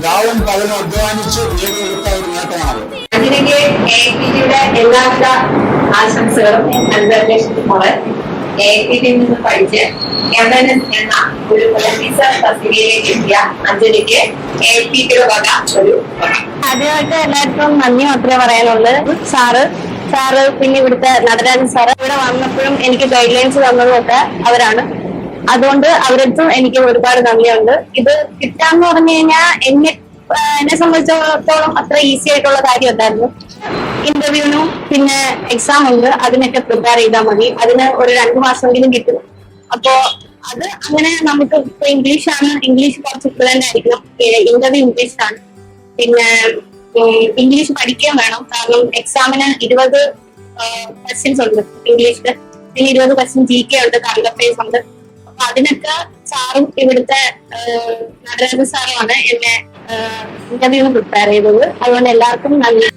രാവും പകലും അധ്വാനിച്ച് നേടിയെടുത്ത ഒരു നേട്ടമാണ്. അതിലേക്ക് AICTE എല്ലാവിധ ആശംസകളും. കൺഗ്രാറ്റുലേഷൻസ്. AICTE നിന്ന് പഠിച്ച് MNS എന്ന ഒരു ഓഫീസർ തസ്തികയിലേക്ക് എത്തിയ അഞ്ജലിക്ക് AICTE വക ഒരു ആദ്യമായിട്ട് എല്ലാവർക്കും നന്ദി മാത്രമേ പറയാനുള്ളൂ. സാറ് പിന്നെ ഇവിടുത്തെ നടരാജൻ സാറ് ഇവിടെ വന്നപ്പോഴും എനിക്ക് ഗൈഡ് ലൈൻസ് തന്നതൊക്കെ അവരാണ്. അതുകൊണ്ട് അവരടുത്തും എനിക്ക് ഒരുപാട് നന്ദിയുണ്ട്. ഇത് കിട്ടാന്ന് പറഞ്ഞു കഴിഞ്ഞാൽ എന്നെ സംബന്ധിച്ചിടത്തോളം അത്ര ഈസി ആയിട്ടുള്ള കാര്യമല്ലായിരുന്നു. ഇന്റർവ്യൂവിനും പിന്നെ എക്സാം ഉണ്ട്, അതിനൊക്കെ പ്രിപ്പയർ ചെയ്താൽ മതി. അതിന് ഒരു 2 മാസമെങ്കിലും കിട്ടും. അപ്പോ അത് അങ്ങനെ നമുക്ക് ഇപ്പൊ ഇംഗ്ലീഷാണ്, ഇംഗ്ലീഷ് കുറച്ച് ഫ്ലുവന്റ് ആയിരിക്കണം. ഇന്റർവ്യൂ ഇംഗ്ലീഷാണ്. പിന്നെ ഇംഗ്ലീഷ് പഠിക്കാൻ വേണം. കാരണം എക്സാമിന് 20 ക്വസ്റ്റ്യൻസ് ഉണ്ട് ഇംഗ്ലീഷില്. പിന്നെ 20 ക്വസ്റ്റ്യൻ GK ഉണ്ട്, കറണ്ട് അഫയേഴ്സ് ഉണ്ട്. അപ്പൊ അതിനൊക്കെ സാറും ഇവിടുത്തെ നടരാജൻ സാറുമാണ് എന്നെ ഇന്റർവ്യൂവിന് പ്രിപ്പയർ ചെയ്തത്. അതുകൊണ്ട് എല്ലാവർക്കും നന്ദി.